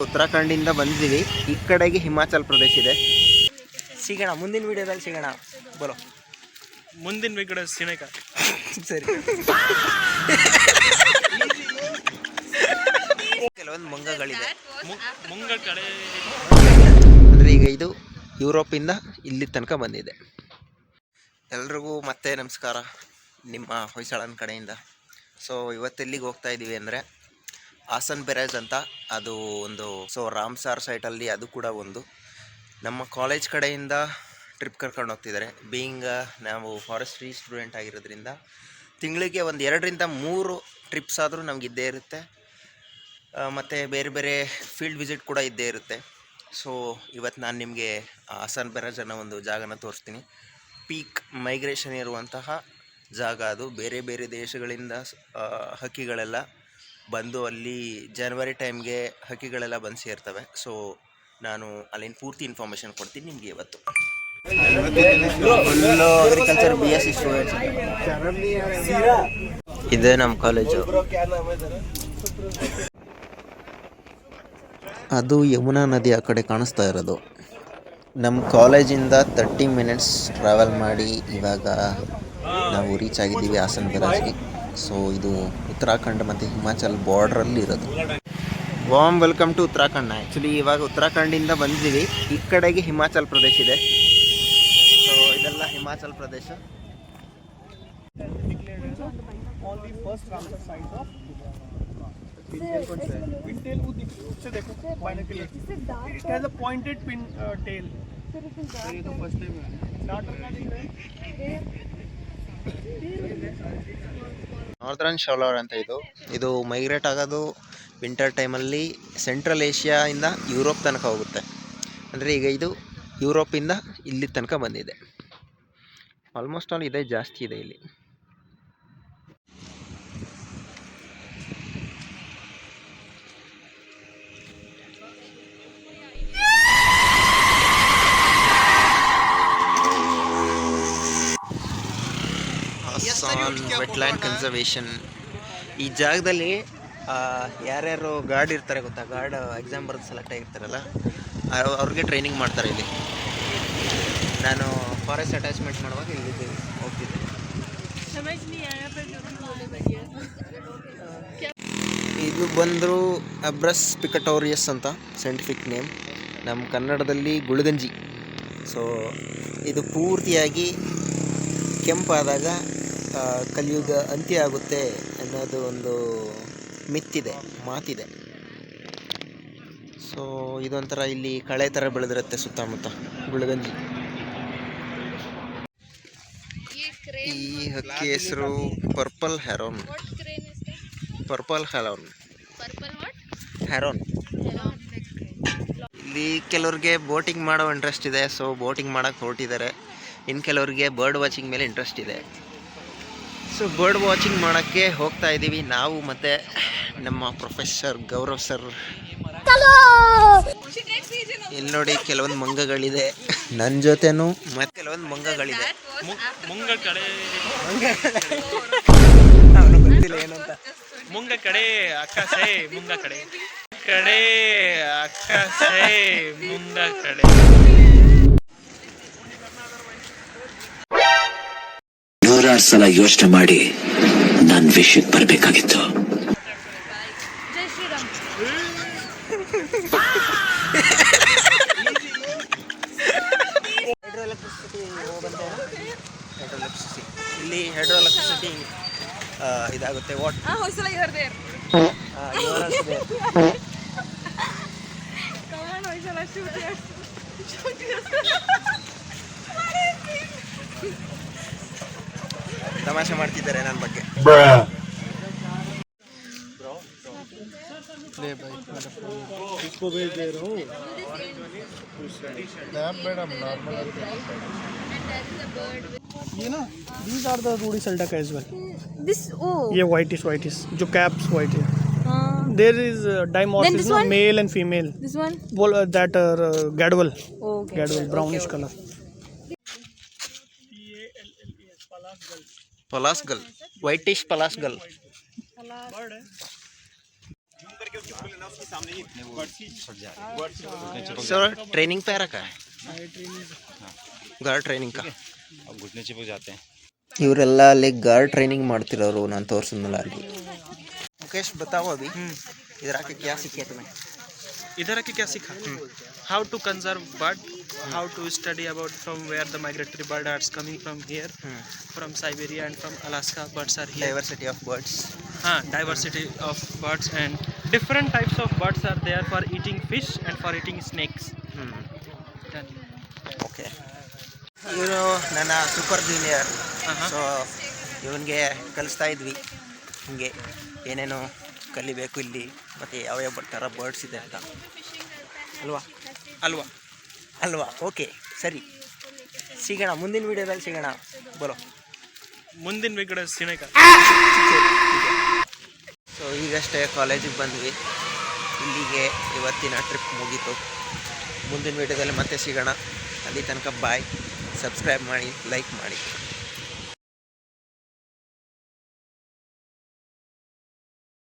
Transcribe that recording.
ಉತ್ತರಾಖಂಡಿಂದ ಬಂದಿದ್ದೀವಿ. ಈ ಕಡೆಗೆ ಹಿಮಾಚಲ್ ಪ್ರದೇಶ ಇದೆ. ಸಿಗೋಣ ಮುಂದಿನ ವಿಡಿಯೋದಲ್ಲಿ ಸಿಗೋಣ. ಬರೋ ಮುಂದಿನ ವಿಡಿಯೋ ಸಿಗೋಣ. ಸರಿ. ಕೆಲವೊಂದು ಮಂಗಗಳಿದೆ. ಮುಂಗ ಕಡೆ ಅಂದರೆ ಈಗ ಇದು ಯುರೋಪಿಂದ ಇಲ್ಲಿ ತನಕ ಬಂದಿದೆ. ಎಲ್ರಿಗೂ ಮತ್ತೆ ನಮಸ್ಕಾರ, ನಿಮ್ಮ ಹೊಯ್ಸಳನ ಕಡೆಯಿಂದ. ಸೊ ಇವತ್ತೆಲ್ಲಿಗೆ ಹೋಗ್ತಾ ಇದ್ದೀವಿ ಅಂದರೆ ಆಸನ್ ಬೆರಾಜ್ ಅಂತ, ಅದು ಒಂದು ರಾಮ್ಸಾರ್ ಸೈಟಲ್ಲಿ ಅದು ಕೂಡ ಒಂದು. ನಮ್ಮ ಕಾಲೇಜ್ ಕಡೆಯಿಂದ ಟ್ರಿಪ್ ಕರ್ಕೊಂಡು ಹೋಗ್ತಿದ್ದಾರೆ. ಬೀಯಿಂಗ್ ನಾವು ಫಾರೆಸ್ಟ್ರಿ ಸ್ಟೂಡೆಂಟ್ ಆಗಿರೋದ್ರಿಂದ ತಿಂಗಳಿಗೆ ಒಂದು 2ರಿಂದ 3 ಟ್ರಿಪ್ಸ್ ಆದರೂ ನಮ್ಗೆ ಇದ್ದೇ ಇರುತ್ತೆ. ಮತ್ತು ಬೇರೆ ಬೇರೆ ಫೀಲ್ಡ್ ವಿಸಿಟ್ ಕೂಡ ಇದ್ದೇ ಇರುತ್ತೆ. ಸೊ ಇವತ್ತು ನಾನು ನಿಮಗೆ ಆಸನ್ ಬೆರಾಜ್ ಅನ್ನೋ ಒಂದು ಜಾಗನ ತೋರಿಸ್ತೀನಿ. ಪೀಕ್ ಮೈಗ್ರೇಷನ್ ಇರುವಂತಹ ಜಾಗ ಅದು. ಬೇರೆ ಬೇರೆ ದೇಶಗಳಿಂದ ಹಕ್ಕಿಗಳೆಲ್ಲ ಬಂದು ಅಲ್ಲಿ ಜನವರಿ ಟೈಮ್ಗೆ ಹಕ್ಕಿಗಳೆಲ್ಲ ಬಂದು ಸೇರ್ತವೆ. ಸೊ ನಾನು ಅಲ್ಲಿನ ಪೂರ್ತಿ ಇನ್ಫಾರ್ಮೇಷನ್ ಕೊಡ್ತೀನಿ ನಿಮಗೆ ಇವತ್ತು. Full agriculture BSc students. ಇದೇ ನಮ್ಮ ಕಾಲೇಜು. ಅದು ಯಮುನಾ ನದಿ ಆ ಕಡೆ ಕಾಣಿಸ್ತಾ ಇರೋದು. ನಮ್ಮ ಕಾಲೇಜಿಂದ 30 ಮಿನಿಟ್ಸ್ ಟ್ರಾವೆಲ್ ಮಾಡಿ ಇವಾಗ ನಾವು ರೀಚ್ ಆಗಿದ್ದೀವಿ ಆಸನ್ ಬೆರಾಜ್ಗೆ. ಸೊ ಇದು ಉತ್ತರಾಖಂಡ್ ಮತ್ತು ಹಿಮಾಚಲ್ ಬಾರ್ಡ್ರಲ್ಲಿ ಇರೋದು. Warm welcome to Uttarakhand. Actually ಇವಾಗ ಉತ್ತರಾಖಂಡಿಂದ ಬಂದಿದ್ದೀವಿ. ಈ ಕಡೆಗೆ ಹಿಮಾಚಲ್ ಪ್ರದೇಶ ಇದೆ. ಸೊ ಇದೆಲ್ಲ ಹಿಮಾಚಲ್ ಪ್ರದೇಶ. ನಾರ್ದರ್ನ್ ಶೌಲರ್ ಅಂತ ಇದು ಮೈಗ್ರೇಟ್ ಆಗೋದು ವಿಂಟರ್ ಟೈಮಲ್ಲಿ ಸೆಂಟ್ರಲ್ ಏಷ್ಯಾಯಿಂದ ಯುರೋಪ್ ತನಕ ಹೋಗುತ್ತೆ. ಅಂದರೆ ಈಗ ಇದು ಯುರೋಪಿಂದ ಇಲ್ಲಿ ತನಕ ಬಂದಿದೆ. ಆಲ್ಮೋಸ್ಟ್ ಆಲ್ ಇದೇ ಜಾಸ್ತಿ ಇದೆ ಇಲ್ಲಿ. Wetland conservation. ಈ ಜಾಗದಲ್ಲಿ ಯಾರ್ಯಾರು ಗಾರ್ಡ್ ಇರ್ತಾರೆ ಗೊತ್ತಾ, ಗಾರ್ಡ್ ಎಕ್ಸಾಮ್ ಬರೆದು ಸೆಲೆಕ್ಟ್ ಆಗಿರ್ತಾರಲ್ಲ ಅವ್ರಿಗೆ ಟ್ರೈನಿಂಗ್ ಮಾಡ್ತಾರೆ ಇಲ್ಲಿ. ನಾನು ಫಾರೆಸ್ಟ್ ಅಟ್ಯಾಚ್ಮೆಂಟ್ ಮಾಡುವಾಗ ಇಲ್ಲಿ ಹೋಗ್ತಿದ್ದೆ. ಇದು ಬಂದರು ಅಬ್ರಸ್ ಪಿಕಟೋರಿಯಸ್ ಅಂತ ಸೈಂಟಿಫಿಕ್ ನೇಮ್. ನಮ್ಮ ಕನ್ನಡದಲ್ಲಿ ಗುಳಗಂಜಿ. ಸೊ ಇದು ಪೂರ್ತಿಯಾಗಿ ಕೆಂಪಾದಾಗ ಕಲಿಯುಗ ಅಂತ್ಯ ಆಗುತ್ತೆ ಅನ್ನೋದು ಒಂದು ಮಾತಿದೆ. ಸೊ ಇದೊಂಥರ ಇಲ್ಲಿ ಕಳೆ ಥರ ಬೆಳೆದಿರುತ್ತೆ ಸುತ್ತಮುತ್ತ ಗುಳಗಂಜಿ. ಈ ಹಕ್ಕಿ ಹೆಸರು ಪರ್ಪಲ್ ಹೆರೋನ್. ಇಲ್ಲಿ ಕೆಲವ್ರಿಗೆ ಬೋಟಿಂಗ್ ಮಾಡೋ ಇಂಟ್ರೆಸ್ಟ್ ಇದೆ. ಸೊ ಬೋಟಿಂಗ್ ಮಾಡೋಕ್ಕೆ ಹೊರಟಿದ್ದಾರೆ. ಇನ್ನು ಕೆಲವ್ರಿಗೆ ಬರ್ಡ್ ವಾಚಿಂಗ್ ಮೇಲೆ ಇಂಟ್ರೆಸ್ಟ್ ಇದೆ. ಸೊ ಬರ್ಡ್ ವಾಚಿಂಗ್ ಮಾಡೋಕ್ಕೆ ಹೋಗ್ತಾ ಇದ್ದೀವಿ ನಾವು ಮತ್ತು ನಮ್ಮ ಪ್ರೊಫೆಸರ್ ಗೌರವ್ ಸರ್. ಇಲ್ಲಿ ನೋಡಿ ಕೆಲವೊಂದು ಮಂಗಗಳಿದೆ ನನ್ನ ಜೊತೆನೂ, ಮತ್ತು ಕೆಲವೊಂದು ಮಂಗಗಳಿದೆ. ಮುಂಗ ಕಡೆ ಅವನು ಗೊತ್ತಿಲ್ಲ ಏನಂತ. ಮುಂಗ ಕಡೆ ಅಕ್ಕ ಸೇ ಮುಂಗ ಕಡೆ ಕಡೆ ಅಕ್ಕ ಸೇ ಮುಂಗ ಕಡೆ. 100 ಸಲ ಯೋಚನೆ ಮಾಡಿ ನನ್ನ ವಿಷಯಕ್ಕೆ ಬರಬೇಕಾಗಿತ್ತು. ಇಲ್ಲಿ ಹೈಡ್ರೋ ಎಲೆಕ್ಟ್ರಿಸಿಟಿ ಇದಾಗುತ್ತೆ. ವಾಟ್ ತಮಾಷೆ ಮಾಡ್ತಿದ್ದಾರೆ ನನ್ನ ಬಗ್ಗೆ. ये ना these are the Rudi Saldaka as well. This ये whitish जो caps white है. There is dimorphism male and female. This one that gadwal. Okay. Gadwal brownish color. ಪಲಾಸ್ ಗಲ್, ವೈಟಿಶ್ ಪಲಾಸ್ ಗಲ್. सर ट्रेनिंग पे रखा है ಗಾರ್ಡ್ ಟ್ರೈನಿಂಗ್ ಕಾ घुटने चिपक जाते हैं। ಇವರೆಲ್ಲ ಅಲ್ಲಿ ಗಾರ್ಡ್ ಟ್ರೈನಿಂಗ್ ಮಾಡ್ತಿರೋರು ನಾನು ತೋರಿಸಿದ್ನಲ್ಲ ಅಲ್ಲಿ मुकेश बताओ अभी इधर आके क्या सीखे तुम्हें इधर आके क्या सीखा? How to conserve bird, how to study about from where the migratory bird are coming from here, from Siberia and from Alaska birds are here. Diversity of birds हाँ, diversity of birds and different types of birds are there for eating fish and for eating snakes. Done. Okay ಇವನು ನನ್ನ super junior so ಇವನಿಗೆ ಕಲಿಸ್ತಾ ಇದ್ವಿ ಹಿಂಗೆ ಏನೇನು ಕಲಿಬೇಕು ಇಲ್ಲಿ ಮತ್ತು ಯಾವ್ಯಾವ ಥರ ಬರ್ಡ್ಸ್ ಇದೆ ಅಂತ ಅಲ್ವಾ ಅಲ್ವಾ ಅಲ್ವಾ ಓಕೆ ಸರಿ ಸಿಗೋಣ ಮುಂದಿನ ವೀಡಿಯೋದಲ್ಲಿ ಸಿಗೋಣ ಬರೋ ಮುಂದಿನ ವಿಡಿಯೋ ಸಿನೇಕ. ಸೊ ಈಗಷ್ಟೇ ಕಾಲೇಜಿಗೆ ಬಂದ್ವಿ ಇಲ್ಲಿಗೆ ಇವತ್ತಿನ ಟ್ರಿಪ್ ಮುಗೀತು ಮುಂದಿನ ವೀಡಿಯೋದಲ್ಲಿ ಮತ್ತೆ ಸಿಗೋಣ ಅಲ್ಲಿ ತನಕ ಬಾಯ್ ಸಬ್ಸ್ಕ್ರೈಬ್ ಮಾಡಿ ಲೈಕ್ ಮಾಡಿ